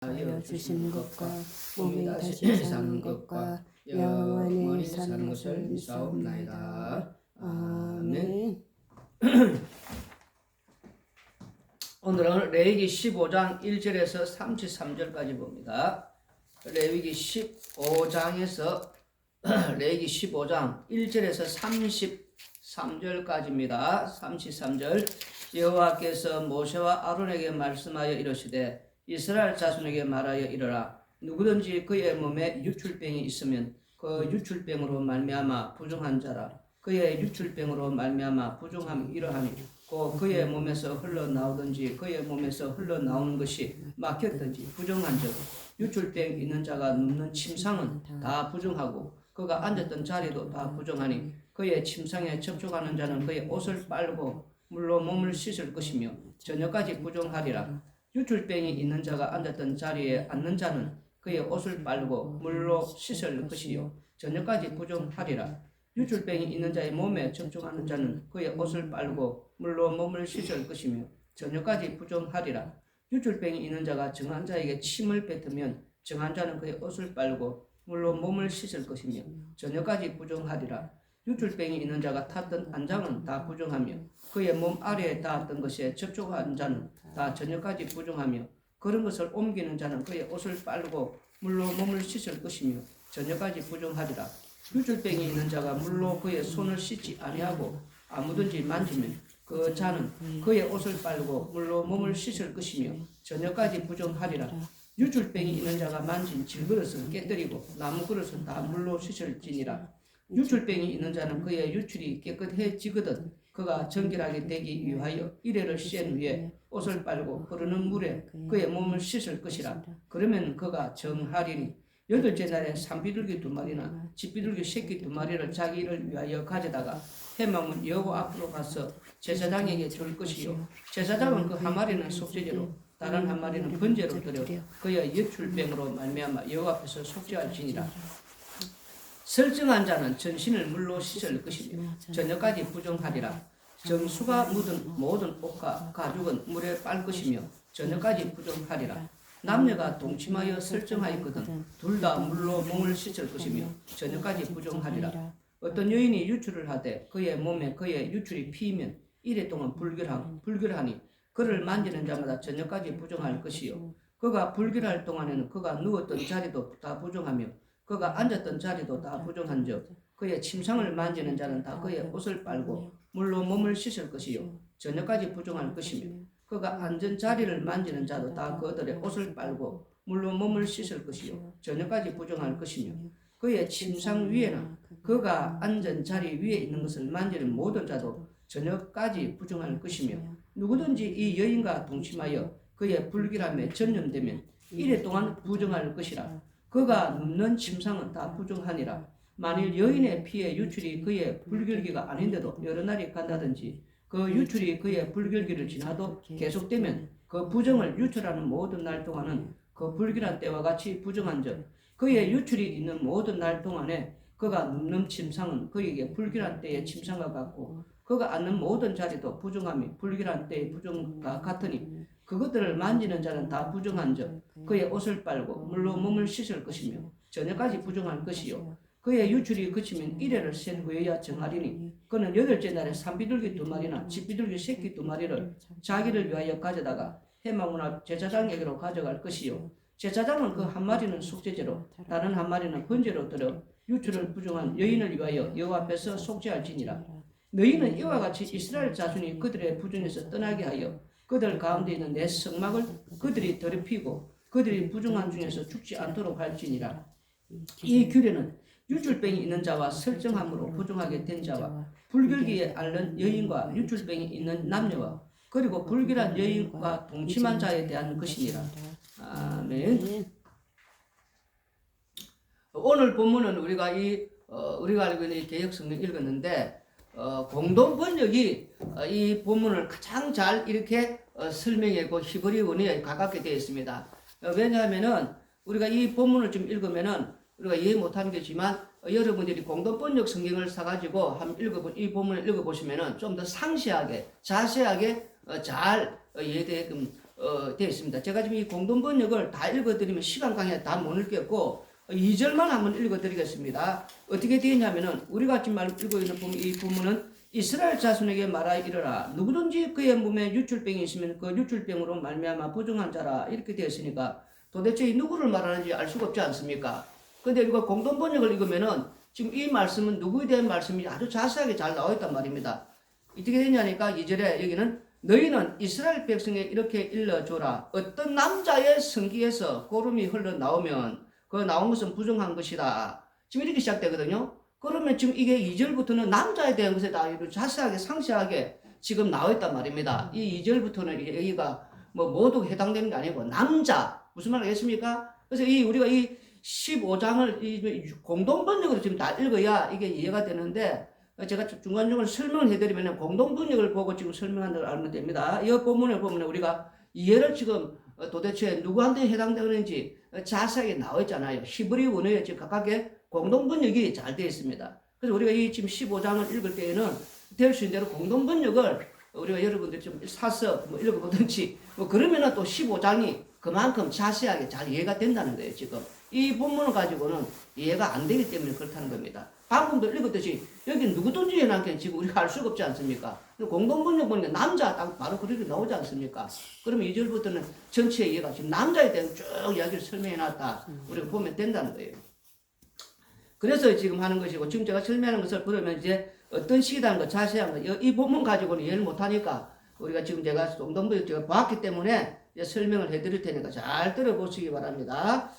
하여 주신 것과 몸이 다시 사는 것과 영원히 사는 것을 믿사옵나이다. 아멘. 오늘은 레위기 15장 1절에서 33절까지 봅니다. 레위기 15장에서 레위기 15장 1절에서 33절까지입니다. 33절. 여호와께서 모세와 아론에게 말씀하여 이르시되 이스라엘 자손에게 말하여 이르라. 누구든지 그의 몸에 유출병이 있으면 그 유출병으로 말미암아 부정한 자라. 그의 유출병으로 말미암아 부정함이 이러하니 곧 그의 몸에서 흘러나오든지 그의 몸에서 흘러나오는 것이 막혔든지 부정한 적. 유출병 있는 자가 눕는 침상은 다 부정하고 그가 앉았던 자리도 다 부정하니 그의 침상에 접촉하는 자는 그의 옷을 빨고 물로 몸을 씻을 것이며 저녁까지 부정하리라. 유출병이 있는 자가 앉았던 자리에 앉는 자는 그의 옷을 빨고 물로 씻을 것이요 저녁까지 부정하리라. 유출병이 있는 자의 몸에 접촉하는 자는 그의 옷을 빨고 물로 몸을 씻을 것이며 저녁까지 부정하리라. 유출병이 있는 자가 정한 자에게 침을 뱉으면 정한 자는 그의 옷을 빨고 물로 몸을 씻을 것이며 저녁까지 부정하리라. 유출병이 있는 자가 탔던 안장은 다 부정하며 그의 몸 아래에 닿았던 것에 접촉한 자는 다 저녁까지 부정하며 그런 것을 옮기는 자는 그의 옷을 빨고 물로 몸을 씻을 것이며 저녁까지 부정하리라. 유출병이 있는 자가 물로 그의 손을 씻지 아니하고 아무든지 만지면 그 자는 그의 옷을 빨고 물로 몸을 씻을 것이며 저녁까지 부정하리라. 유출병이 있는 자가 만진 질그릇은 깨뜨리고 나무 그릇은 다 물로 씻을지니라. 유출병이 있는 자는 그의 유출이 깨끗해지거든 그가 정결하게 되기 위하여 이래를 씌운 후에 옷을 빨고 흐르는 물에 그의 몸을 씻을 것이라. 그러면 그가 정하리니 여덟째 날에 산비둘기 2마리나 집비둘기 새끼 2마리를 자기를 위하여 가져다가 해망은 여호와 앞으로 가서 제사장에게 줄 것이요 제사장은 그 한 마리는 속죄제로 다른 한 마리는 번제로 드려 그의 유출병으로 말미암아 여호와 앞에서 속죄할지니라. 설정한 자는 전신을 물로 씻을 것이며 저녁까지 부정하리라. 정수가 묻은 모든 옷과 가죽은 물에 빨 것이며 저녁까지 부정하리라. 남녀가 동침하여 설정하였거든 둘 다 물로 몸을 씻을 것이며 저녁까지 부정하리라. 어떤 여인이 유출을 하되 그의 몸에 그의 유출이 피이면 이래 동안 불결하니 그를 만지는 자마다 저녁까지 부정할 것이요 그가 불결할 동안에는 그가 누웠던 자리도 다 부정하며 그가 앉았던 자리도 다 부정한즉 그의 침상을 만지는 자는 다 그의 옷을 빨고 물로 몸을 씻을 것이요 저녁까지 부정할 것이며 그가 앉은 자리를 만지는 자도 다 그들의 옷을 빨고 물로 몸을 씻을 것이요 저녁까지 부정할 것이며 그의 침상 위에나 그가 앉은 자리 위에 있는 것을 만지는 모든 자도 저녁까지 부정할 것이며 누구든지 이 여인과 동침하여 그의 불길함에 전염되면 이래 동안 부정할 것이라. 그가 눕는 침상은 다 부정하니라. 만일 여인의 피의 유출이 그의 불결기가 아닌데도 여러 날이 간다든지 그 유출이 그의 불결기를 지나도 계속되면 그 부정을 유출하는 모든 날 동안은 그 불길한 때와 같이 부정한즉 그의 유출이 있는 모든 날 동안에 그가 눕는 침상은 그에게 불길한 때의 침상과 같고 그가 앉는 모든 자리도 부정함이 불길한 때의 부정과 같으니 그것들을 만지는 자는 다 부정한즉 그의 옷을 빨고 물로 몸을 씻을 것이며 저녁까지 부정할 것이요 그의 유출이 그치면 이래를 센 후에야 정하리니 그는 여덟째 날에 산비둘기 2마리나 집비둘기 새끼 2마리를 자기를 위하여 가져다가 해망문 앞 제사장에게로 가져갈 것이요 제사장은 그 한 마리는 속죄제로 다른 한 마리는 번제로 들어 유출을 부정한 여인을 위하여 여호와 앞에서 속죄할지니라. 너희는 이와 같이 이스라엘 자손이 그들의 부정에서 떠나게 하여 그들 가운데 있는 내 성막을 그들이 더럽히고 그들이 부정한 중에서 죽지 않도록 할지니라. 이 규례는 유출병이 있는 자와 설정함으로 부정하게 된 자와 불결기에 앓는 여인과 유출병이 있는 남녀와 그리고 불결한 여인과 동침한 자에 대한 것이니라. 아멘. 오늘 본문은 우리가 알고 있는 이 개역성경 읽었는데 공동 번역이 이 본문을 가장 잘 이렇게 설명했고 히브리 원어에 가깝게 되어 있습니다. 왜냐하면은 우리가 이 본문을 좀 읽으면은 우리가 이해 못하는 게지만 여러분들이 공동 번역 성경을 사가지고 이 본문을 읽어보시면은 좀 더 상세하게 자세하게 잘 이해되게끔 되어 있습니다. 제가 지금 이 공동번역을 다 읽어드리면 시간 강의 다 못 읽겠고 2절만 한번 읽어드리겠습니다. 어떻게 되어 있냐면은 우리가 지금 읽고 있는 이 부문은 이스라엘 자손에게 말하여 이르라 누구든지 그의 몸에 유출병이 있으면 그 유출병으로 말미암아 부정한 자라 이렇게 되어 있으니까 도대체 이 누구를 말하는지 알 수가 없지 않습니까? 근데 이거 공동번역을 읽으면은 지금 이 말씀은 누구에 대한 말씀이 아주 자세하게 잘 나와 있단 말입니다. 어떻게 되냐니까 2절에 여기는 너희는 이스라엘 백성에 이렇게 일러줘라. 어떤 남자의 성기에서 고름이 흘러나오면 그 나온 것은 부정한 것이다. 지금 이렇게 시작되거든요. 그러면 지금 이게 2절부터는 남자에 대한 것에 다 자세하게 상세하게 지금 나와 있단 말입니다. 이 2절부터는 여기가 뭐 모두 해당되는 게 아니고 남자 무슨 말 하겠습니까? 그래서 우리가 이 15장을 공동번역으로 지금 다 읽어야 이게 이해가 되는데 제가 중간중간 설명을 해드리면 공동번역을 보고 지금 설명한다고 알면 됩니다. 이 본문을 보면 우리가 이해를 지금 도대체 누구한테 해당되는지 자세하게 나와 있잖아요. 히브리 원어에 지금 각각의 공동번역이 잘 되어 있습니다. 그래서 우리가 이 지금 15장을 읽을 때에는 될 수 있는 대로 공동번역을 우리가 여러분들 좀 사서 뭐 읽어보든지 뭐 그러면은 또 15장이 그만큼 자세하게 잘 이해가 된다는 거예요. 지금 이 본문을 가지고는 이해가 안 되기 때문에 그렇다는 겁니다. 방금도 읽었듯이 여기 누구든지 해놨기엔 지금 우리가 알 수가 없지 않습니까? 공동번역 보니까 남자 딱 바로 그렇게 나오지 않습니까? 그러면 2절부터는 전체 이해가 지금 남자에 대한 쭉 이야기를 설명해놨다. 우리가 보면 된다는 거예요. 그래서 지금 하는 것이고 지금 제가 설명하는 것을 보면 이제 어떤 시기다는 거 자세한 거 이 본문 가지고는 이해를 못하니까 우리가 지금 제가 공동번역 제가 봤기 때문에 이제 설명을 해드릴 테니까 잘 들어보시기 바랍니다.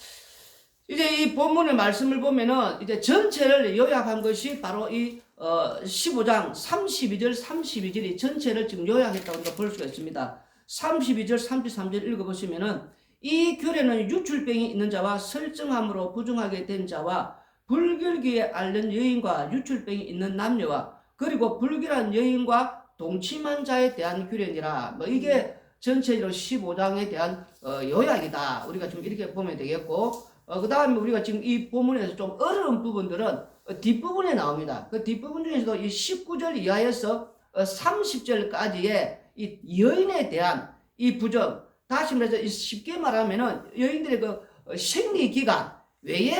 이제 이 본문의 말씀을 보면은 이제 전체를 요약한 것이 바로 이 15장 32절 32절이 전체를 지금 요약했다고 볼 수가 있습니다. 32절 33절 읽어보시면은 이 규례는 유출병이 있는 자와 설정함으로 부정하게 된 자와 불결기에 앓는 여인과 유출병이 있는 남녀와 그리고 불결한 여인과 동침한 자에 대한 규례니라. 뭐 이게 전체적으로 15장에 대한 요약이다. 우리가 좀 이렇게 보면 되겠고 그 다음에 우리가 지금 이 본문에서 좀 어려운 부분들은 뒷부분에 나옵니다. 그 뒷부분 중에서도 이 19절 이하에서 30절까지의 이 여인에 대한 이 부정, 다시 말해서 쉽게 말하면은 여인들의 그 생리 기간 외에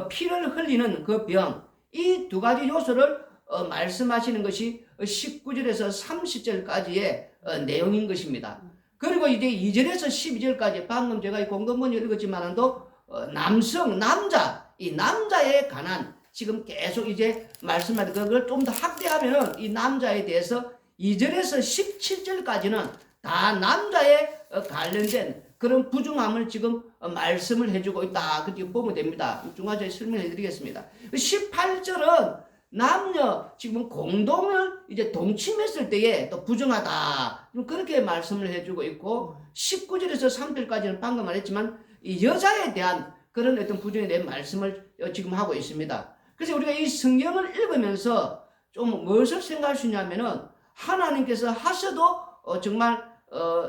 피를 흘리는 그 병, 이 두 가지 요소를 말씀하시는 것이 19절에서 30절까지의 내용인 것입니다. 그리고 이제 2절에서 12절까지 방금 제가 이 공동번역 읽었지만도 남성, 남자, 이 남자에 관한 지금 계속 이제 말씀하는 그걸 좀 더 확대하면은 이 남자에 대해서 2절에서 17절까지는 다 남자에 관련된 그런 부정함을 지금 말씀을 해주고 있다. 그렇게 보면 됩니다. 중간에 설명해 드리겠습니다. 18절은 남녀 지금 공동을 이제 동침했을 때에 또 부정하다. 그렇게 말씀을 해주고 있고 19절에서 3절까지는 방금 말했지만 이 여자에 대한 그런 어떤 부정에 대한 말씀을 지금 하고 있습니다. 그래서 우리가 이 성경을 읽으면서 좀 무엇을 생각할 수 있냐면은 하나님께서 하셔도 정말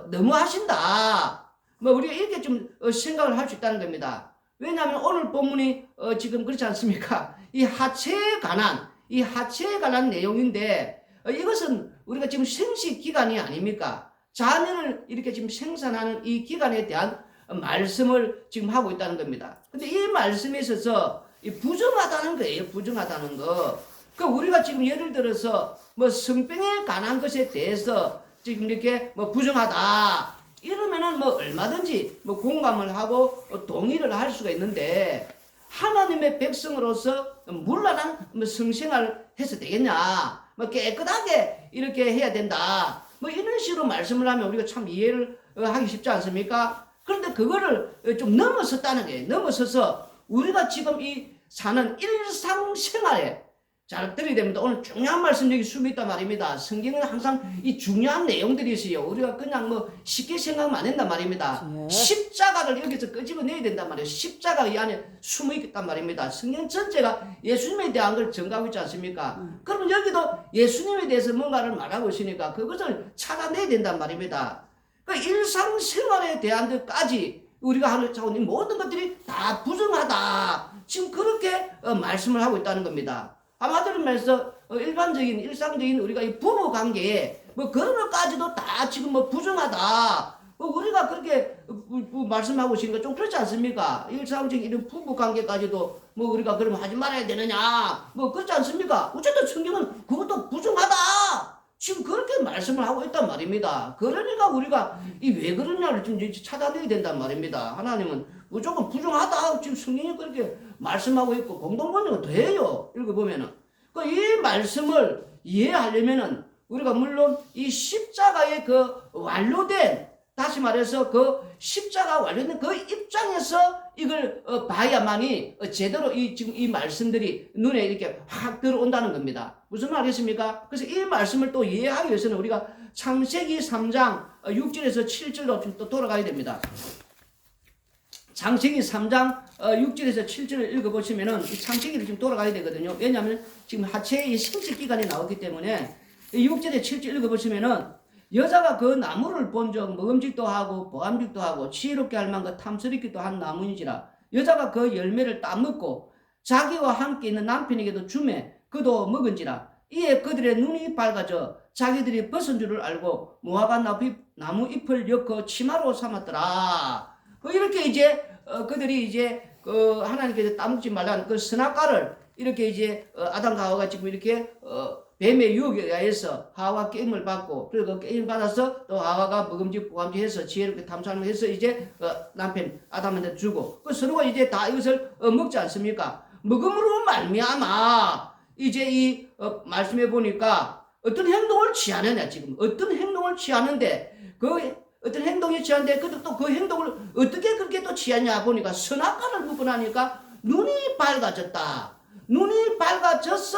너무 하신다. 뭐 우리가 이렇게 좀 생각을 할 수 있다는 겁니다. 왜냐하면 오늘 본문이 지금 그렇지 않습니까? 이 하체에 관한 내용인데 이것은 우리가 지금 생식 기간이 아닙니까? 자녀를 이렇게 지금 생산하는 이 기간에 대한 말씀을 지금 하고 있다는 겁니다. 근데 이 말씀에 있어서 부정하다는 거예요. 부정하다는 거. 그 우리가 지금 예를 들어서 뭐 성병에 관한 것에 대해서 지금 이렇게 뭐 부정하다 이러면은 뭐 얼마든지 뭐 공감을 하고 동의를 할 수가 있는데 하나님의 백성으로서 물란한 뭐 성생활을 해서 되겠냐? 뭐 깨끗하게 이렇게 해야 된다. 뭐 이런 식으로 말씀을 하면 우리가 참 이해를 하기 쉽지 않습니까? 그런데 그거를 좀 넘어섰다는 거예요. 넘어서서 우리가 지금 이 사는 일상생활에 잘 들어야 됩니다. 오늘 중요한 말씀 여기 숨이 있단 말입니다. 성경은 항상 이 중요한 내용들이 있어요. 우리가 그냥 뭐 쉽게 생각만 안 된단 말입니다. 십자가를 여기서 끄집어내야 된단 말이에요. 십자가 이 안에 숨어 있단 말입니다. 성경 전체가 예수님에 대한 걸 전가하고 있지 않습니까? 그러면 여기도 예수님에 대해서 뭔가를 말하고 있으니까 그것을 찾아내야 된단 말입니다. 그 일상생활에 대한 것까지 우리가 하는 모든 것들이 다 부정하다. 지금 그렇게 말씀을 하고 있다는 겁니다. 한마디로 말해서 일반적인 일상적인 우리가 이 부부 관계에 뭐 그런 것까지도 다 지금 뭐 부정하다. 우리가 그렇게 말씀하고 있으니까 좀 그렇지 않습니까? 일상적인 이런 부부 관계까지도 뭐 우리가 그러면 하지 말아야 되느냐? 뭐 그렇지 않습니까? 어쨌든 성경은 그것도 부정하다. 지금 그렇게 말씀을 하고 있단 말입니다. 그러니까 우리가 이 왜 그러냐를 좀 찾아내야 된단 말입니다. 하나님은 무조건 부정하다. 지금 성경이 그렇게 말씀하고 있고 공동번역은 돼요. 읽어보면은. 이 말씀을 이해하려면은 우리가 물론 이 십자가의 그 완료된, 다시 말해서 그 십자가 완료된 그 입장에서 이걸 봐야만이 제대로 지금 이 말씀들이 눈에 이렇게 확 들어온다는 겁니다. 무슨 말이겠습니까? 그래서 이 말씀을 또 이해하기 위해서는 우리가 창세기 3장 6절에서 7절로 좀 또 돌아가야 됩니다. 창세기 3장 6절에서 7절을 읽어보시면은 이 창세기를 좀 돌아가야 되거든요. 왜냐하면 지금 하체의 생식 기간이 나오기 때문에 6절에 7절 읽어보시면은 여자가 그 나무를 본즉 먹음직도 하고 보암직도 하고 지혜롭게 할 만한 탐스럽기도 한 나무인지라 여자가 그 열매를 따먹고 자기와 함께 있는 남편에게도 주매 그도 먹은지라 이에 그들의 눈이 밝아져 자기들이 벗은 줄을 알고 무화과 나무 잎을 엮어 치마로 삼았더라. 이렇게 이제 그들이 이제 그 하나님께서 따먹지 말라는 그 선악과를 이렇게 이제 아담과 하와가 지금 이렇게 뱀의 유혹에 의해서 하와가 게임을 받고 그리고 그 게임 받아서 또 하와가 먹음직 보암직 해서 지혜롭게 탐사를 해서 이제 남편 아담한테 주고 그 서로가 이제 다 이것을 먹지 않습니까? 먹음으로 말미암아 이제 이 말씀해 보니까 어떤 행동을 취하느냐 지금 어떤 행동을 취하는데 그 어떤 행동이 취하는데 또 그 행동을 어떻게 그렇게 또 취하냐 보니까 선악과를 먹고 나니까 눈이 밝아졌다. 눈이 밝아져서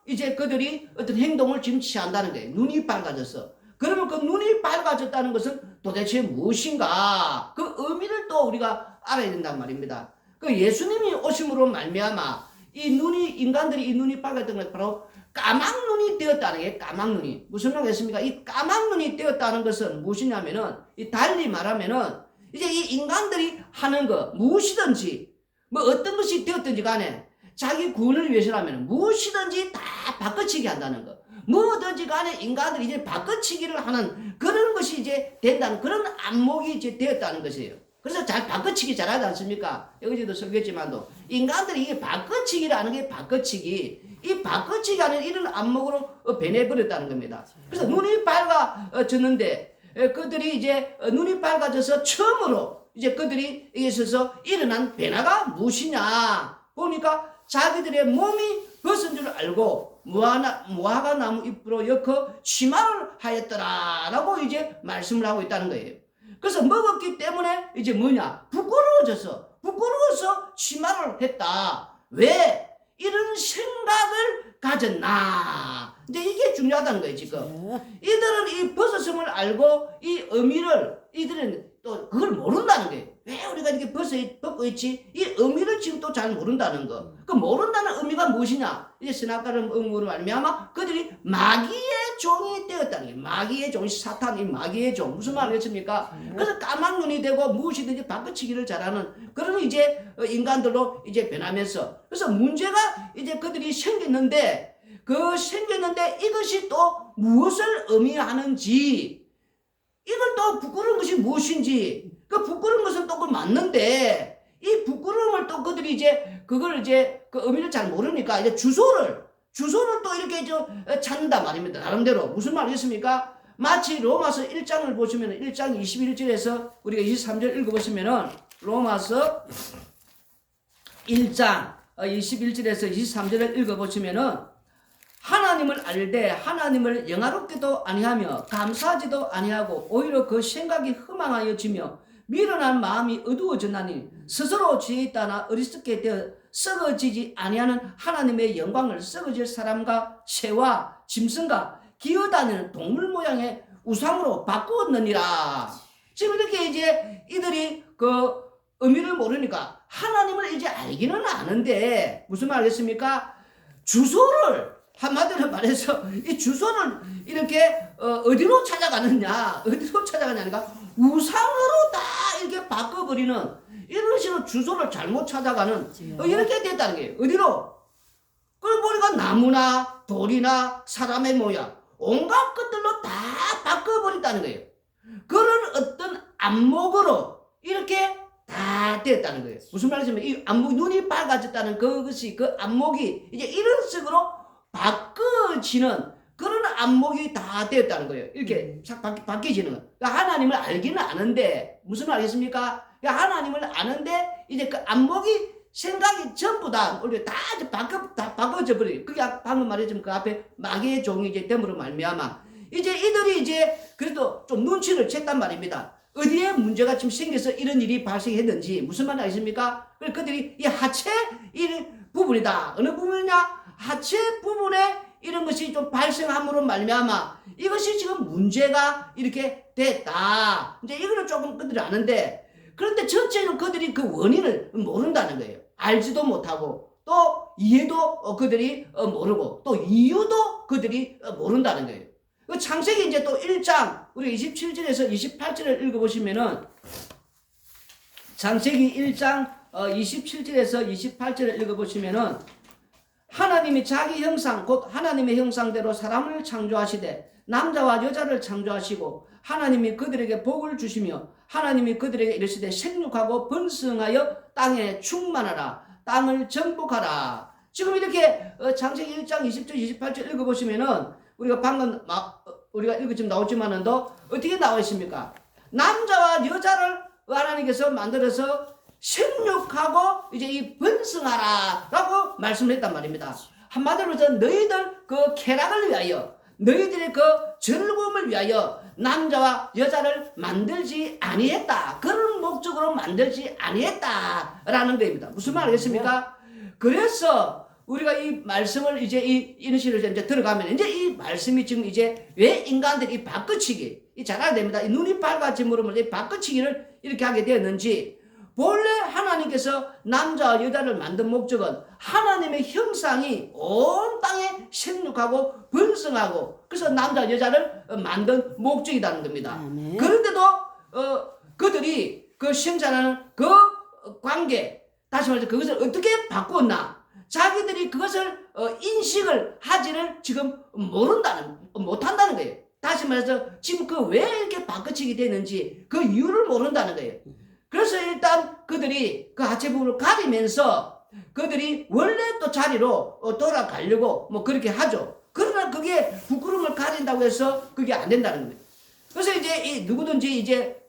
이제 그들이 어떤 행동을 지금 취한다는 거예요. 눈이 밝아졌어. 그러면 그 눈이 밝아졌다는 것은 도대체 무엇인가? 그 의미를 또 우리가 알아야 된단 말입니다. 그 예수님이 오심으로 말미암아 이 눈이 인간들이 이 눈이 밝았던 것은 바로 까막눈이 되었다는 게 까막눈이 무슨 말이겠습니까? 이 까막눈이 되었다는 것은 무엇이냐면은 이 달리 말하면은 이제 이 인간들이 하는 거 무엇이든지 뭐 어떤 것이 되었든지 간에 자기 구원을 위해서라면 무엇이든지 다 바꿔치기 한다는 거. 뭐든지 간에 인간들이 이제 바꿔치기를 하는 그런 것이 이제 된다는 그런 안목이 이제 되었다는 것이에요. 그래서 잘 바꿔치기 잘하지 않습니까? 여기서도 설교했지만도 인간들이 이게 바꿔치기를 하는 게 바꿔치기 이 바꿔치기 하는 이런 안목으로 변해버렸다는 겁니다. 그래서 눈이 밝아졌는데 그들이 이제 눈이 밝아져서 처음으로 이제 그들이 여기 있어서 일어난 변화가 무엇이냐 보니까 자기들의 몸이 벗은 줄 알고 무화과 나무 잎으로 엮어 치마를 하였더라라고 이제 말씀을 하고 있다는 거예요. 그래서 먹었기 때문에 이제 뭐냐 부끄러워서 치마를 했다. 왜 이런 생각을 가졌나? 이제 이게 중요하다는 거예요 지금. 이들은 이 벗었음을 알고 이 의미를 이들은 또 그걸 모른다는 거예요. 왜 우리가 이렇게 벗고 있지? 이 의미를 지금 또 잘 모른다는 거. 그 모른다는 의미가 무엇이냐? 이제 선악과를 먹음으로 말미암아 그들이 마귀의 종이 되었다는 거예요. 마귀의 종, 사탄이 마귀의 종. 무슨 말이겠습니까? 그래서 까막눈이 되고 무엇이든지 바꿔치기를 잘하는 그런 이제 인간들로 이제 변하면서 그래서 문제가 이제 그들이 생겼는데 이것이 또 무엇을 의미하는지 이걸 또 부끄러운 것이 무엇인지 그 부끄러운 것은 또 그 맞는데 이 부끄러움을 또 그들이 이제 그걸 이제 그 의미를 잘 모르니까 이제 주소를 또 이렇게 찾는단 말입니다. 나름대로 무슨 말이겠습니까? 마치 로마서 1장을 보시면 1장 21절에서 우리가 23절 읽어보시면은 로마서 1장 21절에서 23절을 읽어보시면은 하나님을 알되 하나님을 영화롭게도 아니하며 감사하지도 아니하고 오히려 그 생각이 허망하여지며 미련한 마음이 어두워졌나니 스스로 지혜 있다나 어리석게 되어 썩어지지 아니하는 하나님의 영광을 썩어질 사람과 새와 짐승과 기어다니는 동물 모양의 우상으로 바꾸었느니라. 지금 이렇게 이제 이들이 그 의미를 모르니까 하나님을 이제 알기는 아는데 무슨 말이겠습니까? 주소를 한마디로 말해서 이 주소를 이렇게 어디로 찾아가느냐 어디로 찾아가냐니까 우상으로 다 이렇게 바꿔버리는 이런 식으로 주소를 잘못 찾아가는 이렇게 됐다는 거예요. 어디로? 그걸 보니까 나무나 돌이나 사람의 모양 온갖 것들로 다 바꿔버린다는 거예요. 그런 어떤 안목으로 이렇게 다 되었다는 거예요. 무슨 말이냐면 이 안목 눈이 밝아졌다는 그것이 그 안목이 이제 이런 식으로 바꿔지는 그런 안목이 다 되었다는 거예요. 이렇게 싹 바뀌지는 거. 그러니까 하나님을 알기는 아는데 무슨 말이겠습니까? 그러니까 하나님을 아는데 이제 그 안목이 생각이 전부 다 우리 다 바꿔져 버려요. 그게 방금 말했지만 그 앞에 마귀의 종이 이제 됨으로 말미암아 이제 이들이 이제 그래도 좀 눈치를 챘단 말입니다. 어디에 문제가 지금 생겨서 이런 일이 발생했는지 무슨 말 아십니까? 그들이 이 하체 이 부분이다. 어느 부분이냐? 하체 부분에 이런 것이 좀 발생함으로 말미암아 이것이 지금 문제가 이렇게 됐다. 이제 이거는 조금 그들이 아는데 그런데 전체적으로 그들이 그 원인을 모른다는 거예요. 알지도 못하고 또 이해도 그들이 모르고 또 이유도 그들이 모른다는 거예요. 그 창세기 이제 또 1장 우리 27절에서 28절을 읽어보시면은 창세기 1장 27절에서 28절을 읽어보시면은 하나님이 자기 형상 곧 하나님의 형상대로 사람을 창조하시되 남자와 여자를 창조하시고 하나님이 그들에게 복을 주시며 하나님이 그들에게 이르시되 생육하고 번성하여 땅에 충만하라 땅을 정복하라. 지금 이렇게 창세기 1장 20절 28절 읽어보시면은 우리가 방금 우리가 읽어 지금 나오지만은도 어떻게 나와 있습니까? 남자와 여자를 하나님께서 만들어서 생육하고 이제 이 번성하라라고 말씀을 했단 말입니다. 한마디로 너희들 그 쾌락을 위하여 너희들의 그 즐거움을 위하여 남자와 여자를 만들지 아니했다. 그런 목적으로 만들지 아니했다라는 겁니다. 무슨 말이겠습니까? 그래서 우리가 이 말씀을 이제 이런 식으로 이제 들어가면 이제 이 말씀이 지금 이제 왜 인간들이 이 바꿔치기 이 잘 알아야 됩니다. 이 눈이 밝아짐으로 이 바꿔치기를 이렇게 하게 되었는지 본래 하나님께서 남자와 여자를 만든 목적은 하나님의 형상이 온 땅에 생육하고 번성하고 그래서 남자 여자를 만든 목적이라는 겁니다. 아멘. 그런데도 그들이 그 생산하는 그 관계 다시 말해서 그것을 어떻게 바꾸었나 자기들이 그것을 인식을 하지를 지금 못한다는 거예요. 다시 말해서 지금 그 왜 이렇게 바꿔치기 되는지 그 이유를 모른다는 거예요. 그래서 일단 그들이 그 하체 부분을 가리면서 그들이 원래 또 자리로 돌아가려고 뭐 그렇게 하죠. 그러나 그게 부끄러움을 가린다고 해서 그게 안 된다는 거예요. 그래서 이제 누구든지 이제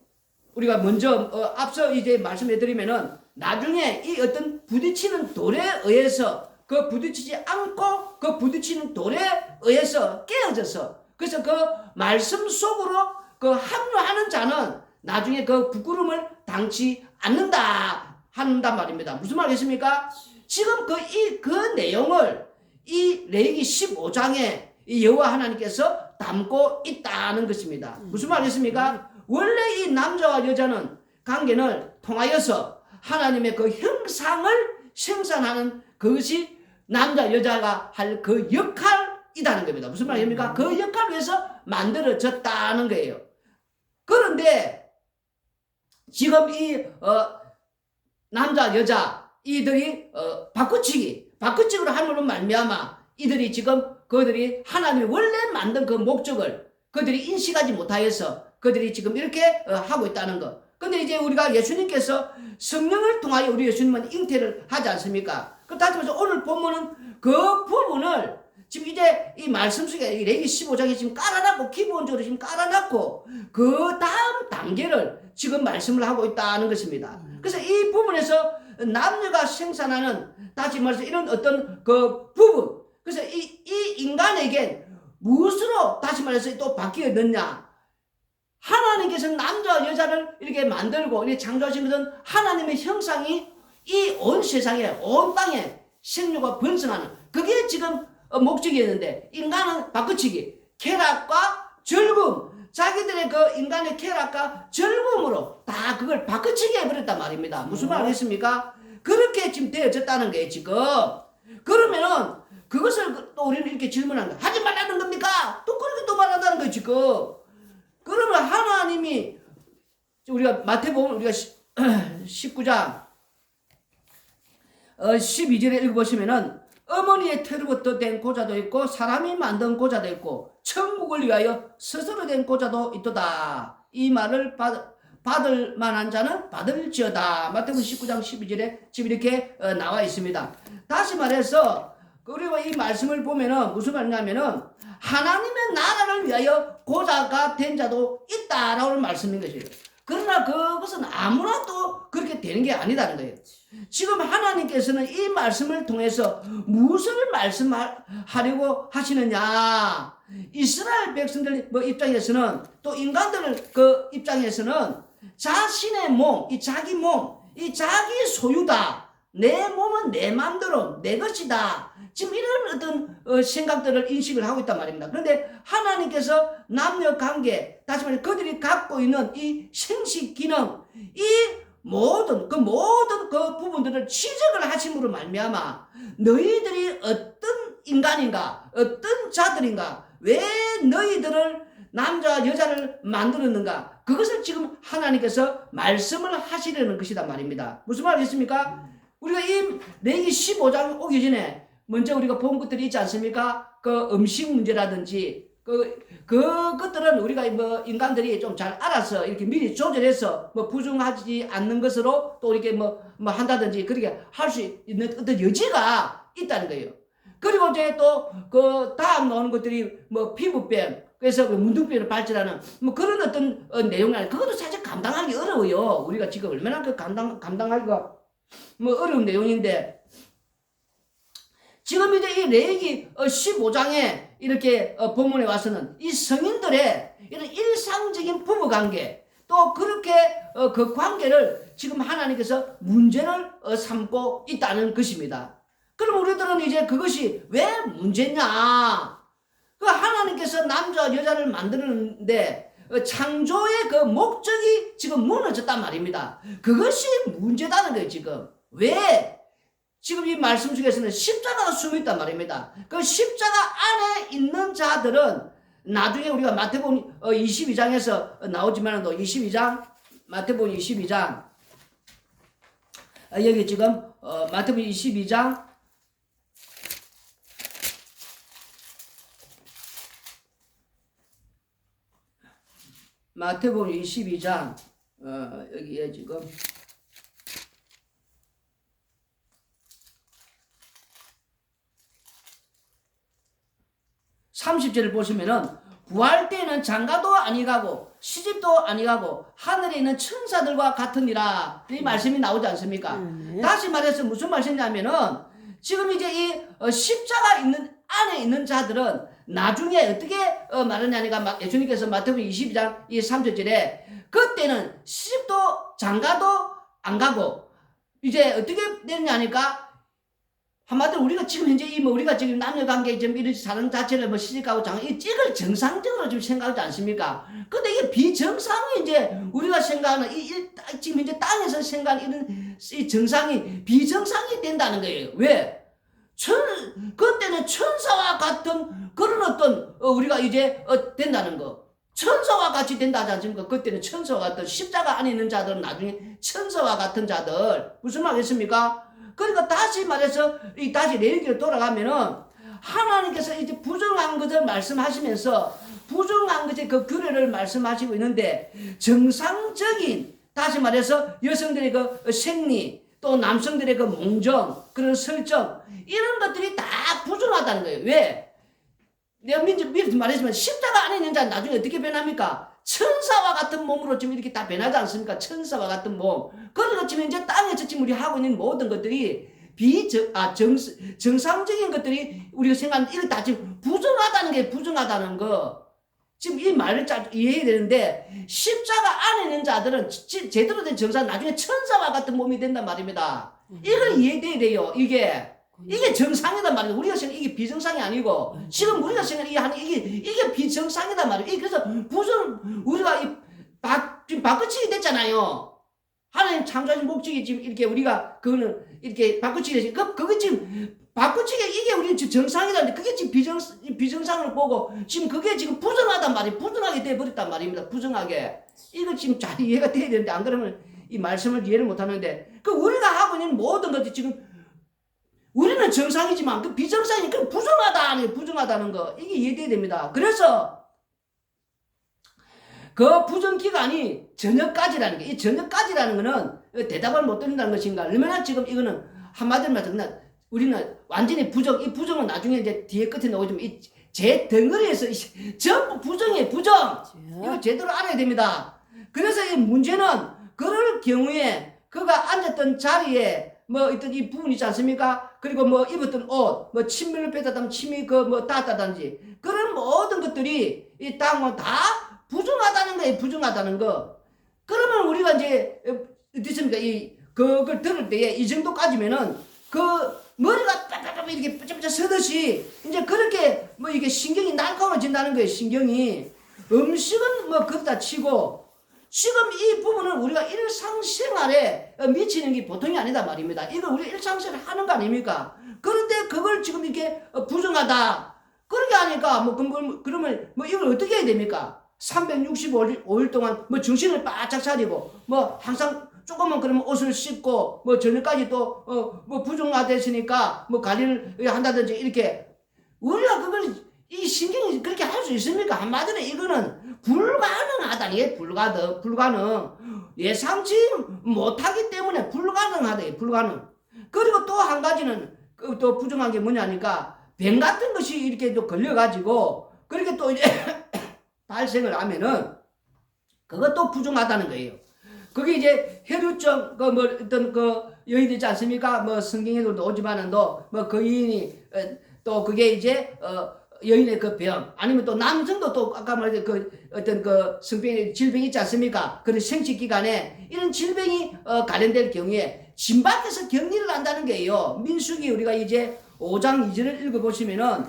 우리가 먼저 앞서 이제 말씀해 드리면은 나중에 이 어떤 부딪히는 돌에 의해서 그 부딪히지 않고 그 부딪히는 돌에 의해서 깨어져서 그래서 그 말씀 속으로 그 합류하는 자는 나중에 그 부끄러움을 당치 않는다 한단 말입니다. 무슨 말이겠습니까? 지금 그 내용을 이 레위기 15장에 이 여호와 하나님께서 담고 있다는 것입니다. 무슨 말이겠습니까? 원래 이 남자와 여자는 관계를 통하여서 하나님의 그 형상을 생산하는 그것이 남자 여자가 할 그 역할이라는 겁니다. 무슨 말입니까? 그 역할을 위해서 만들어졌다는 거예요. 그런데 지금 이 남자 여자 이들이 바꾸치기로 함으로 말미암아 이들이 지금 그들이 하나님이 원래 만든 그 목적을 그들이 인식하지 못하여서 그들이 지금 이렇게 하고 있다는 것. 근데 이제 우리가 예수님께서 성령을 통하여 우리 예수님은 잉태를 하지 않습니까? 그 다시 말해서 오늘 본문은 그 부분을 지금 이제 이 말씀 속에 이 레위기 15장에 지금 깔아놨고 기본적으로 지금 깔아놨고 그 다음 단계를 지금 말씀을 하고 있다는 것입니다. 그래서 이 부분에서 남녀가 생산하는 다시 말해서 이런 어떤 그 부분 그래서 이 인간에겐 무엇으로 다시 말해서 또 바뀌었느냐 하나님께서 남자와 여자를 이렇게 만들고 이렇게 창조하신 것은 하나님의 형상이 이 온 세상에 온 땅에 생육과 번성하는 그게 지금 목적이었는데 인간은 바꾸치기 쾌락과 즐거움 자기들의 그 인간의 쾌락과 즐거움으로 다 그걸 바꾸치기 해버렸단 말입니다. 무슨 말 하겠습니까? 그렇게 지금 되어졌다는 거예요 지금. 그러면은 그것을 또 우리는 이렇게 질문하는 거예요. 하지 말라는 겁니까? 또 그렇게 또 말한다는 거예요 지금. 그러면 하나님이 우리가 마태복음 우리가 19장 12절에 읽어보시면은 어머니의 태로부터 된 고자도 있고 사람이 만든 고자도 있고 천국을 위하여 스스로 된 고자도 있도다. 이 말을 받을 만한 자는 받을지어다. 마태복음 19장 12절에 지금 이렇게 나와 있습니다. 다시 말해서 그리고 이 말씀을 보면은 무슨 말이냐면은 하나님의 나라를 위하여 고자가 된 자도 있다라고 말씀인 것이에요. 그러나 그것은 아무나 또 그렇게 되는 게 아니다는 거예요. 지금 하나님께서는 이 말씀을 통해서 무엇을 말씀하려고 하시느냐? 이스라엘 백성들 입장에서는 또 인간들 그 입장에서는 자신의 몸, 이 자기 몸, 이 자기 소유다. 내 몸은 내 마음대로 내 것이다. 지금 이런 어떤 생각들을 인식을 하고 있단 말입니다. 그런데 하나님께서 남녀 관계, 다시 말해 그들이 갖고 있는 이 생식 기능, 이 모든 그 부분들을 지적을 하심으로 말미암아 너희들이 어떤 인간인가, 어떤 자들인가, 왜 너희들을 남자 여자를 만들었는가, 그것을 지금 하나님께서 말씀을 하시려는 것이다 말입니다. 무슨 말이겠습니까? 우리가 이 레위기 15장 오기 전에 먼저 우리가 본 것들이 있지 않습니까? 그 음식 문제라든지 그것들은 우리가 인간들이 좀 잘 알아서 이렇게 미리 조절해서 부정하지 않는 것으로 또 이렇게 한다든지 그렇게 할 수 있는 어떤 여지가 있다는 거예요. 그리고 이제 또 그 다음 나오는 것들이 피부병, 그래서 문둥병을 발전하는 그런 어떤 내용이 아니에요. 그것도 사실 감당하기 어려워요. 우리가 지금 얼마나 그 감당하기가 어려운 내용인데, 지금 이제 이 레위기 15장에 이렇게 본문에 와서는 이 성인들의 이런 일상적인 부부관계, 또 그렇게 그 관계를 지금 하나님께서 문제를 삼고 있다는 것입니다. 그럼 우리들은 이제 그것이 왜 문제냐? 그 하나님께서 남자 여자를 만드는데 창조의 그 목적이 지금 무너졌단 말입니다. 그것이 문제다는 거예요. 지금 왜? 지금 이 말씀 중에서는 십자가가 숨어있단 말입니다. 그 십자가 안에 있는 자들은 나중에 우리가 마태복음 22장에서 나오지만 또 22장, 마태복음 22장 여기 지금 마태복음 22장 마태복음 22장 여기에 지금 30절을 보시면은 부활 때에는 장가도 아니가고 시집도 아니가고 하늘에 있는 천사들과 같으니라, 이 말씀이 나오지 않습니까? 다시 말해서 무슨 말씀이냐면은 지금 이제 이 십자가 있는 안에 있는 자들은 나중에 어떻게 말하냐니까 예수님께서 마태복음 22장 이 30절에 그때는 시집도 장가도 안 가고 이제 어떻게 되느냐니까, 한마디로 우리가 지금 현재 우리가 지금 남녀관계 좀 이렇게 사는 자체를 시집가고 장가, 이걸 정상적으로 좀 생각하지 않습니까? 근데 이게 비정상이 이제 우리가 생각하는 지금 현재 땅에서 생각하는 이런 이 정상이 비정상이 된다는 거예요. 왜? 그때는 천사와 같은 그런 어떤 우리가 이제 된다는 거. 천사와 같이 된다지 않습니까? 그때는 천사와 같은, 십자가 안에 있는 자들은 나중에 천사와 같은 자들. 무슨 말이겠습니까? 그러니까 다시 말해서 다시 레위기로 돌아가면은 하나님께서 이제 부정한 것을 말씀하시면서 부정한 것의 그 규례를 말씀하시고 있는데, 정상적인, 다시 말해서 여성들의 그 생리, 또 남성들의 그 몽정, 그런 설정, 이런 것들이 다 부정하다는 거예요. 왜? 내가 미리 말했지만 십자가 안에 있는 자는 나중에 어떻게 변합니까? 천사와 같은 몸으로 지금 이렇게 다 변하지 않습니까? 천사와 같은 몸. 그러니까 지금 이제 땅에서 지금 우리 하고 있는 모든 것들이 정상적인 것들이 우리가 생각하는 이거 다 지금 부정하다는 게 부정하다는 거. 지금 이 말을 잘 이해해야 되는데, 십자가 안에 있는 자들은 제대로 된 정상, 나중에 천사와 같은 몸이 된단 말입니다. 이걸 이해돼야 돼요. 이게 정상이단 말이에요. 우리가 생각하는 이게 비정상이 아니고, 지금 우리가 생각하는 이게 비정상이단 말이에요. 그래서 우리가 지금 바꿔치기 됐잖아요. 하나님 창조하신 목적이 지금 이렇게 우리가 그거는 이렇게 바꿔치기 됐지. 그거 지금 바꿔치기 이게 우리 정상이다. 그게 지금 비정상을 보고 지금 그게 지금 부정하단 말이에요. 부정하게 돼버렸단 말입니다. 부정하게. 이거 지금 잘 이해가 돼야 되는데, 안 그러면 이 말씀을 이해를 못 하는데, 우리가 하고 있는 모든 것이 지금 우리는 정상이지만 그 비정상이 그 부정하다는 거, 이게 이해돼야 됩니다. 그래서 그 부정기간이 저녁까지라는 게, 이 저녁까지라는 거는 대답을 못 드린다는 것인가? 얼마나 지금 이거는 한마디로 말하면 우리는 완전히 부정, 이 부정은 나중에 이제 뒤에 끝에 나오지만 이 제 덩어리에서 전부 부정이에요, 부정! 이거 제대로 알아야 됩니다. 그래서 이 문제는 그럴 경우에 그가 앉았던 자리에 뭐 있던 이 부분 있지 않습니까? 그리고 뭐 입었던 옷, 뭐 침을 뱉었다면 침이 그 뭐 닿았다든지 그런 모든 것들이 이 땅은 다 부정하다는 거예요, 부정하다는 거. 그러면 우리가 이제 어떻습니까? 이 그걸 들을 때에 이 정도까지면은 그 머리가 빠빠빠 이렇게 삐쩍삐쩍 서듯이 이제 그렇게 뭐 이게 신경이 날카로워진다는 거예요, 신경이. 음식은 뭐 그렇다 치고 지금 이 부분은 우리가 일상생활에 미치는 게 보통이 아니다 말입니다. 이거 우리 일상생활 하는 거 아닙니까? 그런데 그걸 지금 이렇게 부정하다. 그렇게 하니까 뭐 그러면 뭐 이걸 어떻게 해야 됩니까? 365일 동안 뭐 정신을 바짝 차리고 뭐 항상 조금만 그러면 옷을 씻고 뭐 저녁까지 또 뭐 부정화됐으니까 뭐 관리를 한다든지 이렇게 우리가 그걸 이 신경이 그렇게 할 수 있습니까? 한마디로 이거는 불가능하다. 이게 불가능. 예상치 못하기 때문에 불가능하다. 불가능. 그리고 또 한 가지는 또 부정한 게 뭐냐니까 병 같은 것이 이렇게 또 걸려가지고 그렇게 또 이제 발생을 하면은 그것도 부정하다는 거예요. 그게 이제 혈류증 그 뭐 어떤 그 여인 있지 않습니까? 뭐 성경에도 오지만은도 뭐 그 여인이 또 그게 이제 여인의 그 병 아니면 또 남성도 또 아까 말했던 그 어떤 그 성병 질병이 있지 않습니까? 그런 생식 기간에 이런 질병이 관련될 경우에 진 밖에서 격리를 한다는 거예요. 민수기 우리가 이제 5장 2절을 읽어보시면은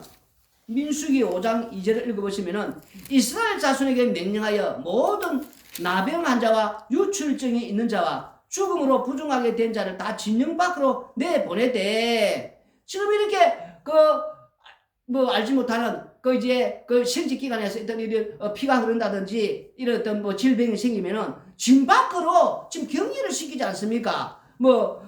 민수기 5장 2절을 읽어보시면은 이스라엘 자손에게 명령하여 모든 나병 환자와 유출증이 있는 자와 죽음으로 부정하게 된 자를 다 진영 밖으로 내보내되 지금 이렇게 뭐 알지 못하는 그 이제 그 생殖 기관에서 어떤 이런 피가 흐른다든지 이런 어떤 뭐 질병이 생기면은 진 밖으로 지금 격리를 시키지 않습니까? 뭐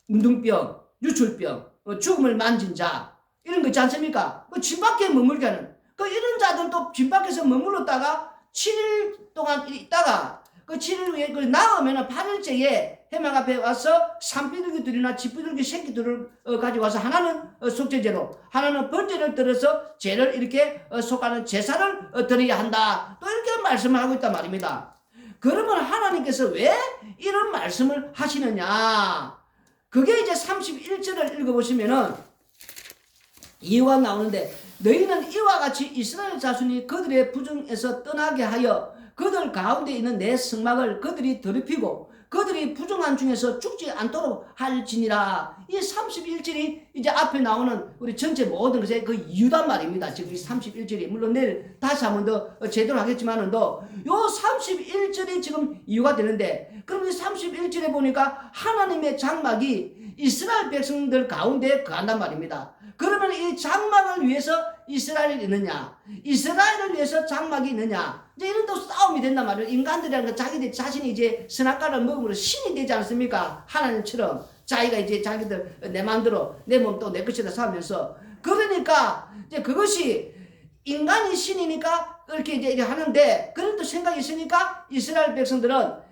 문둥병, 유출병, 죽음을 만진 자 이런 거 있지 않습니까? 그 진 밖에 머물게 하는 그 이런 자들도 진 밖에서 머물렀다가 7일 동안 있다가 그 7일 후에 그 나오면은 8일째에 해막 앞에 와서 산비둘기들이나 집비둘기 새끼들을 가지고 와서 하나는 속죄제로 하나는 번제를 들어서 죄를 이렇게 속하는 제사를 드려야 한다. 또 이렇게 말씀을 하고 있단 말입니다. 그러면 하나님께서 왜 이런 말씀을 하시느냐? 그게 이제 31절을 읽어보시면은 이유가 나오는데 너희는 이와 같이 이스라엘 자손이 그들의 부정에서 떠나게 하여 그들 가운데 있는 내 성막을 그들이 더럽히고 그들이 부정한 중에서 죽지 않도록 할지니라. 이 31절이 이제 앞에 나오는 우리 전체 모든 것의 그 이유단 말입니다. 지금 이 31절이 물론 내일 다시 한 번 더 제대로 하겠지만은 요 31절이 지금 이유가 되는데 그럼 이 31절에 보니까 하나님의 장막이 이스라엘 백성들 가운데 거한단 말입니다. 그러면 이 장막을 위해서 이스라엘이 있느냐? 이스라엘을 위해서 장막이 있느냐? 이제 이런 또 싸움이 된단 말이에요. 인간들이라는 건 자기들 자신이 이제 선악과를 먹음으로 신이 되지 않습니까? 하나님처럼 자기가 이제 자기들 내 마음대로 내 몸 또 내 것이다 살면서 그러니까 이제 그것이 인간이 신이니까 그렇게 이제 하는데 그런 또 생각이 있으니까 이스라엘 백성들은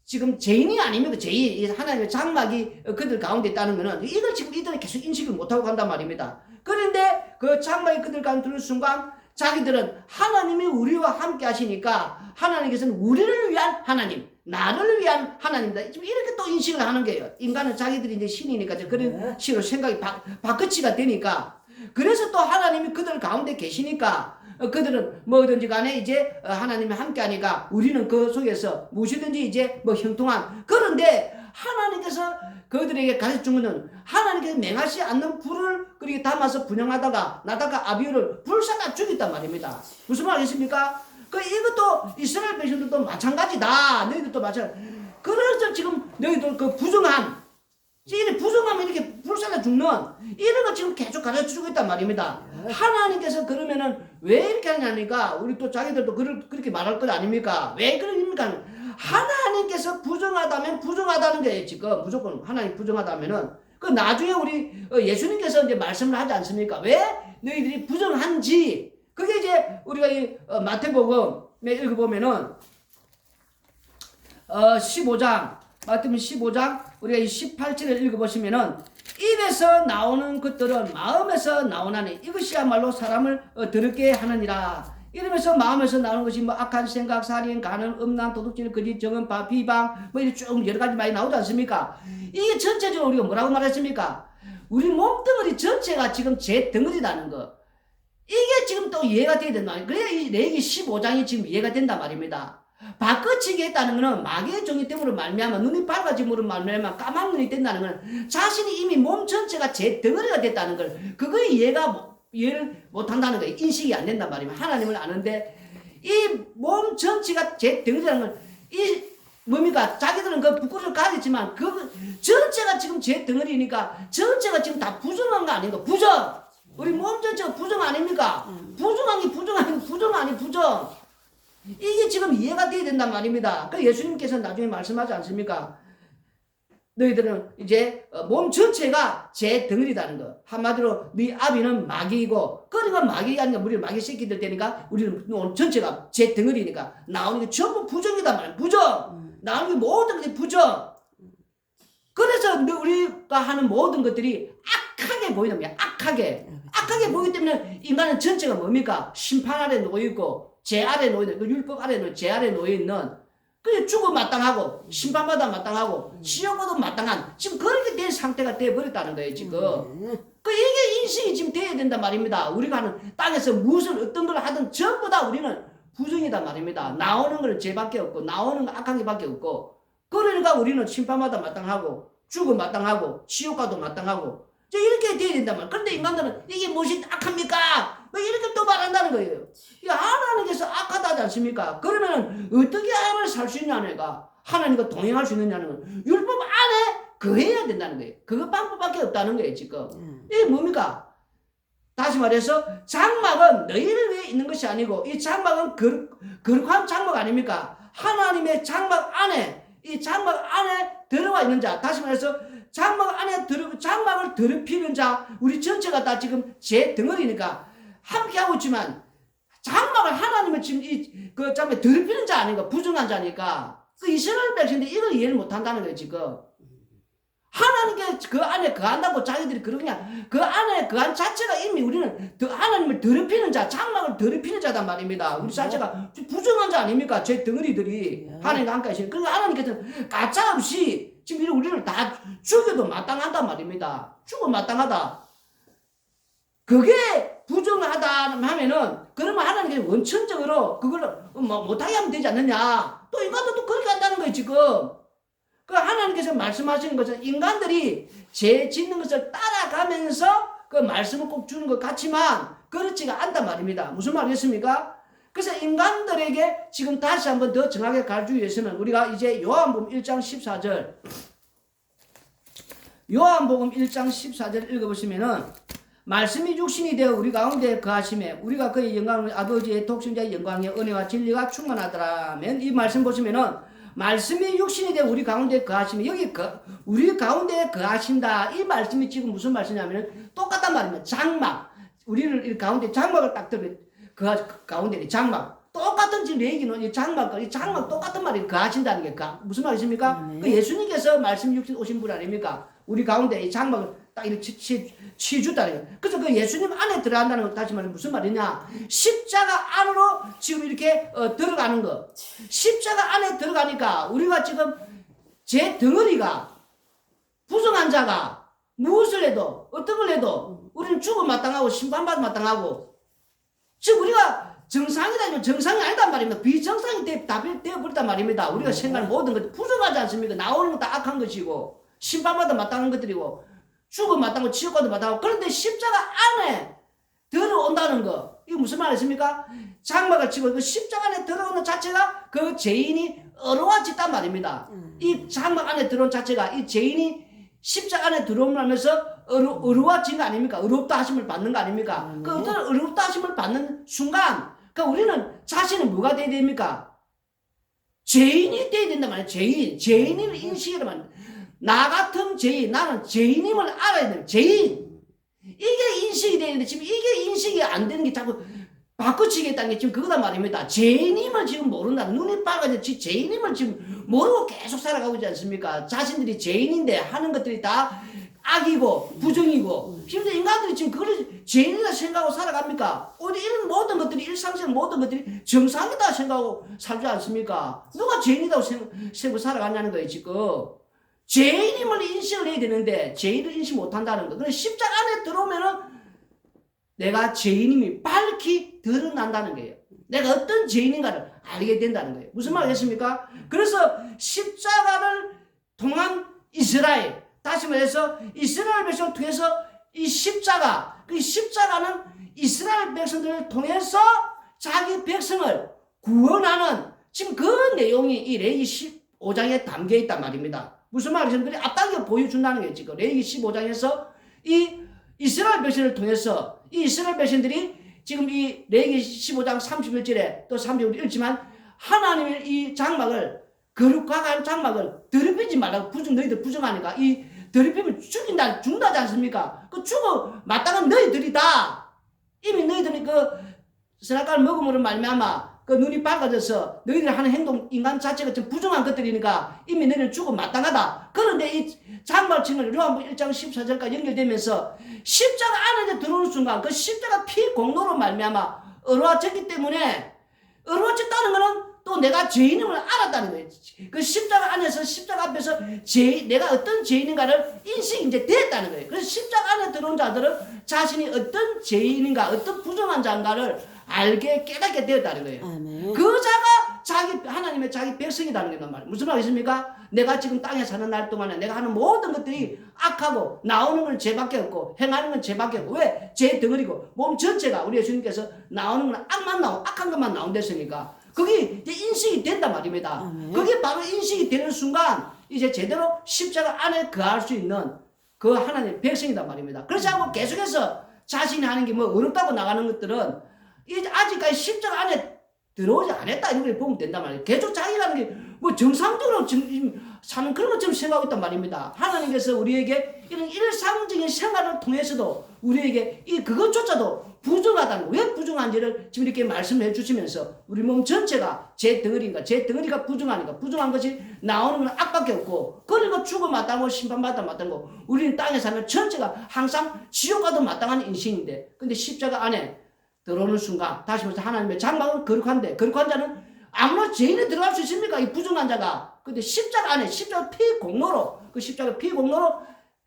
지금 죄인이 아닙니까? 죄인. 하나님의 장막이 그들 가운데 있다는 거는 이걸 지금 이들은 계속 인식을 못하고 간단 말입니다. 그런데 그 장막이 그들 가운데 들어올 순간 자기들은 하나님이 우리와 함께 하시니까 하나님께서는 우리를 위한 하나님, 나를 위한 하나님이다. 지금 이렇게 또 인식을 하는 거예요. 인간은 자기들이 이제 신이니까 그런 식으로 생각이 바꿔치가 되니까 그래서 또 하나님이 그들 가운데 계시니까 그들은 뭐든지 간에 이제 하나님이 함께 하니까 우리는 그 속에서 무엇이든지 이제 뭐 형통한 그런데 하나님께서 그들에게 가르쳐준 것은 하나님께서 맹하지 않는 불을 그렇게 담아서 분양하다가 나다가 아비후를 불사가 죽였단 말입니다. 무슨 말이겠습니까? 이것도 이스라엘 백성들도 마찬가지다. 너희들도 마찬가지. 그래서 지금 너희들 그 부정함 이렇게 부정하면 이렇게 불살라 죽는 이런 거 지금 계속 가르쳐주고 있단 말입니다. 하나님께서 그러면은 왜 이렇게 하냐니까 우리 또 자기들도 그렇게 말할 것 아닙니까? 왜 그러니까 하나님께서 부정하다면 부정하다는 거예요. 지금 무조건 하나님 부정하다면은 그 나중에 우리 예수님께서 이제 말씀을 하지 않습니까? 왜 너희들이 부정한지 그게 이제 우리가 이 마태복음 읽어보면은 15장 마태복음 15장 우리가 이 18절을 읽어보시면은 입에서 나오는 것들은 마음에서 나오나니 이것이야말로 사람을 더럽게 하느니라. 이러면서 마음에서 나오는 것이 뭐 악한 생각, 살인, 간음, 음란, 도둑질, 거짓, 정언, 비방 뭐 이렇게 쭉 여러 가지 많이 나오지 않습니까? 이게 전체적으로 우리가 뭐라고 말했습니까? 우리 몸덩어리 전체가 지금 제 덩어리라는 거. 이게 지금 또 이해가 돼야 된다. 그래야 이 레위기 15장이 지금 이해가 된단 말입니다. 바꿔치기 했다는 것은 마귀의 종이 됨으로 말미암아 눈이 밝아짐으로 말미암아 까만 눈이 된다는 것은 자신이 이미 몸 전체가 제 덩어리가 됐다는 걸 그걸 이해를 못한다는 거예요. 인식이 안 된단 말이에요. 하나님을 아는데 이 몸 전체가 제 덩어리라는 건 이 뭡니까? 자기들은 그 부끄러움을 가지지만 그 전체가 지금 제 덩어리니까 전체가 지금 다 부정한 거 아닌가? 부정! 우리 몸 전체가 부정 아닙니까? 부정 아니 부정. 이게 지금 이해가 돼야 된단 말입니다. 그 예수님께서 나중에 말씀하지 않습니까? 너희들은 이제 몸 전체가 제 덩어리다는 거. 한마디로 네 아비는 마귀이고 그러니까 마귀가 아니라 우리는 마귀 새끼들 되니까 우리는 전체가 제 덩어리니까 나오는 게 전부 부정이단 말이야. 부정. 나오는 게 모든 것이 부정. 그래서 우리가 하는 모든 것들이 악하게 보이는 거야. 악하게 보이기 때문에 인간은 전체가 뭡니까? 심판 아래 놓여있고 제 아래 놓여있는 그 율법 아래 놓여 제 아래 놓여있는 그래 죽어 마땅하고 심판받아 마땅하고 지옥과도 마땅한 지금 그렇게 된 상태가 되어버렸다는 거예요 지금. 그 이게 인식이 지금 돼야 된단 말입니다. 우리가 하는 땅에서 무슨 어떤 걸 하든 전부 다 우리는 부정이다 말입니다. 나오는 건 죄밖에 없고 나오는 건 악한 게밖에 없고 그러니까 우리는 심판받아 마땅하고 죽어 마땅하고 지옥과도 마땅하고 이렇게 돼야 된단 말이에요. 그런데 인간들은 이게 무엇이 악합니까? 이렇게 또 말한다는 거예요. 하나님께서 악하다 하지 않습니까? 그러면 어떻게 하나님을 살 수 있냐니까 하나님과 동행할 수 있느냐는 건 율법 안에 거해야 된다는 거예요. 그거 방법밖에 없다는 거예요 지금. 이게 뭡니까? 다시 말해서 장막은 너희를 위해 있는 것이 아니고 이 장막은 거룩한 장막 아닙니까? 하나님의 장막 안에 이 장막 안에 들어와 있는 자. 다시 말해서 장막을 더럽히는 자. 우리 전체가 다 지금 제 덩어리니까 함께 하고 있지만 장막을 하나님을 지금 그 장막에 더럽히는 자 아닌가? 부정한 자니까 그 이스라엘 백성들이 이걸 이해를 못한다는 거예요 지금. 하나님께 그 안에 거한다고 자기들이 그러냐 그 안에 거한 자체가 이미 우리는 하나님을 더럽히는 자 장막을 더럽히는 자단 말입니다. 우리 자체가 부정한 자 아닙니까? 제 덩어리들이 하나님과 함께 하시는 그러니까 하나님께서는 가짜없이 지금 우리를 다 죽여도 마땅하단 말입니다. 죽어 마땅하다. 그게 부정하다 하면은 그러면 하나님께서 원천적으로 그걸 못하게 하면 되지 않느냐. 또 인간도 또 그렇게 한다는 거예요 지금. 그 하나님께서 말씀하시는 것은 인간들이 죄 짓는 것을 따라가면서 그 말씀을 꼭 주는 것 같지만 그렇지가 않단 말입니다. 무슨 말이겠습니까? 그래서 인간들에게 지금 다시 한번 더 정확하게 가르치기 위해서는 우리가 이제 요한복음 1장 14절 요한복음 1장 14절 읽어보시면은 말씀이 육신이 되어 우리 가운데 거하심에 우리가 그의 영광을 아버지의 독생자의 영광의 은혜와 진리가 충만하더라면 이 말씀 보시면은 말씀이 육신이 되어 우리 가운데 거하시면 여기 우리 가운데 거하신다 이 말씀이 지금 무슨 말씀이냐면 똑같단 말입니다. 장막 우리를 이 가운데 장막을 딱 들어 그 가운데 장막 똑같은 지금 얘기는 이 장막 똑같은 말이 거하신다는 게 무슨 말이십니까? 그 예수님께서 말씀 육신 오신 분 아닙니까? 우리 가운데 이 장막을 딱 이렇게 치주다는 거예요. 그래서 그 예수님 안에 들어간다는 건 다시 말해 무슨 말이냐? 십자가 안으로 지금 이렇게 들어가는 거. 십자가 안에 들어가니까 우리가 지금 제 덩어리가 부정한 자가 무엇을 해도 어떤 걸 해도 우리는 죽음 마땅하고 심판받아 마땅하고 지금 우리가 정상이라면 정상이 아니단 말입니다. 비정상이 되어버렸단 말입니다. 우리가 생각하는 모든 것이 부정하지 않습니까? 나오는 건 다 악한 것이고 심판받아 마땅한 것들이고 죽음 마땅하고 지옥과도 마땅하고 그런데 십자가 안에 들어온다는 거 이거 무슨 말이십니까? 장막을 치고 그 십자가 안에 들어오는 자체가 그 죄인이 어려워졌단 말입니다. 이 장막 안에 들어온 자체가 이 죄인이 십자가 안에 들어오면서 어려워진 거 아닙니까? 어렵다 하심을 받는 거 아닙니까? 그 어떤 어렵다 하심을 받는 순간 그러니까 우리는 자신은 뭐가 돼야 됩니까? 죄인이 돼야 된단 말이에요. 죄인을 인식해야 말이에요. 나 같은 죄인, 나는 죄인임을 알아야 돼요. 죄인. 이게 인식이 되는데 지금 이게 인식이 안 되는 게 자꾸 바꿔치겠다는 게 지금 그거다 말입니다. 죄인임을 지금 모른다. 눈이 빨개져 죄인임을 지금 모르고 계속 살아가고 있지 않습니까? 자신들이 죄인인데 하는 것들이 다 악이고 부정이고 심지어 인간들이 지금 그걸 죄인이라 생각하고 살아갑니까? 오히려 이런 모든 것들이 일상적인 모든 것들이 정상이다 생각하고 살지 않습니까? 누가 죄인이라고 생각하고 살아가냐는 거예요 지금. 죄인임을 인식을 해야 되는데 죄인을 인식 못한다는 거. 그래서 십자가 안에 들어오면은 내가 죄인임이 밝히 드러난다는 거예요. 내가 어떤 죄인인가를 알게 된다는 거예요. 무슨 말 하겠습니까? 그래서 십자가를 통한 이스라엘, 다시 말해서 이스라엘 백성을 통해서 이 십자가, 그 십자가는 이스라엘 백성들을 통해서 자기 백성을 구원하는 지금 그 내용이 이 레위기 15장에 담겨 있단 말입니다. 무슨 말이냐면 앞당겨 보여준다는 거예요. 지금 레위기 15장에서 이 이스라엘 백성을 통해서 이 이스라엘 백성들이 지금 이 레위기 15장 31절에 또 31절 읽지만 하나님의 이 장막을 거룩한 장막을 더럽히지 말라고 너희들 부정하니까 이 더럽히면 죽는다지 않습니까? 그 죽어 마땅한 너희들이다. 이미 너희들이 그 선악과를 먹음으로 말미암아 그 눈이 밝아져서 너희들이 하는 행동 인간 자체가 좀 부정한 것들이니까 이미 너희는 죽어 마땅하다. 그런데 이 장막층을 요한복음 1장 14절까지 연결되면서 십자가 안에 들어오는 순간 그 십자가 피 공로로 말미암아 어루워졌기 때문에 어루워졌다는 것은 또 내가 죄인임을 알았다는 거예요. 그 십자가 안에서 십자가 앞에서 내가 어떤 죄인인가를 인식이 이제 됐다는 거예요. 그래서 십자가 안에 들어온 자들은 자신이 어떤 죄인인가 어떤 부정한 자인가를 알게 깨닫게 되었다는 거예요. 아멘. 그 자가 하나님의 자기 백성이라는 게 말이에요. 무슨 말이십니까? 내가 지금 땅에 사는 날 동안에 내가 하는 모든 것들이 악하고 나오는 건 죄밖에 없고 행하는 건 죄밖에 없고 왜? 죄 덩어리고 몸 전체가 우리 예수님께서 나오는 건 악한 것만 나온댔으니까 그게 이제 인식이 된단 말입니다. 아멘. 그게 바로 인식이 되는 순간 이제 제대로 십자가 안에 거할 수 있는 그 하나님의 백성이란 말입니다. 그렇지 않고 계속해서 자신이 하는 게 뭐 어렵다고 나가는 것들은 이제 아직까지 십자가 안에 들어오지 않았다 이런 걸 보면 된단 말이에요. 계속 자기가 하는 게 뭐 정상적으로 지금 사는 그런 것처럼 생각하고 있단 말입니다. 하나님께서 우리에게 이런 일상적인 생활을 통해서도 우리에게 그것조차도 부정하다는 거. 왜 부정한지를 지금 이렇게 말씀해 주시면서 우리 몸 전체가 제 덩어리가 부정하니까 부정한 것이 나오는 건 악밖에 없고 그리고 죽어 마땅하고 심판받아 마땅하고 우리는 땅에 사는 전체가 항상 지옥과도 마땅한 인생인데 근데 십자가 안에 들어오는 순간 다시 말해서 하나님의 장막은 거룩한 자는 아무나 죄인이 들어갈 수 있습니까? 이 부정한 자가. 근데 십자가 안에 십자가 피 공로로 그 십자가 피 공로로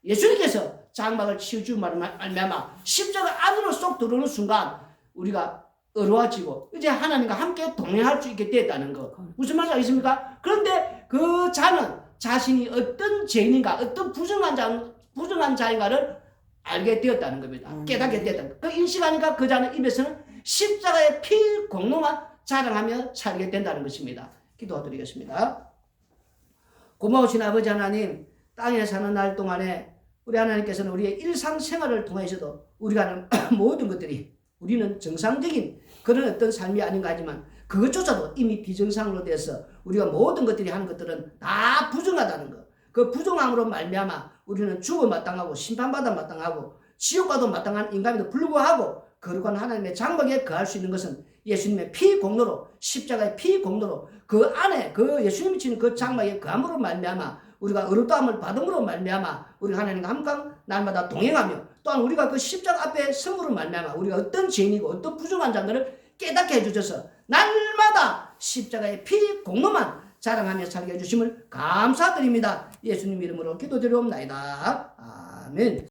예수님께서 장막을 치우주 말미암아 십자가 안으로 쏙 들어오는 순간 우리가 어려워지고 이제 하나님과 함께 동행할 수 있게 되었다는 거. 무슨 말인지 알겠습니까? 그런데 그 자는 자신이 어떤 죄인인가 어떤 부정한 자인가를 알게 되었다는 겁니다. 깨닫게 되었다는 거. 그 인식하니까 그 자는 입에서는 십자가의 피 공로만 자랑하며 살게 된다는 것입니다. 기도드리겠습니다. 고마우신 아버지 하나님, 땅에 사는 날 동안에 우리 하나님께서는 우리의 일상생활을 통해서도 우리가 하는 모든 것들이 우리는 정상적인 그런 어떤 삶이 아닌가 하지만 그것조차도 이미 비정상으로 돼서 우리가 모든 것들이 하는 것들은 다 부정하다는 것. 그 부정함으로 말미암아 우리는 죽어 마땅하고 심판받아 마땅하고 지옥과도 마땅한 인간에도 불구하고 거룩한 하나님의 장막에 거할 수 있는 것은 예수님의 피 공로로 십자가의 피 공로로 그 안에 그 예수님이 지는 그 장막에 거함으로 말미암아 우리가 어렵다함을 받음으로 말미암아 우리가 하나님과 함께 날마다 동행하며 또한 우리가 그 십자가 앞에 선물로 말미암아 우리가 어떤 죄인이고 어떤 부정한 자들을 깨닫게 해주셔서 날마다 십자가의 피 공로만 자랑하며 살게 해주심을 감사드립니다. 예수님 이름으로 기도드리옵나이다. 아멘.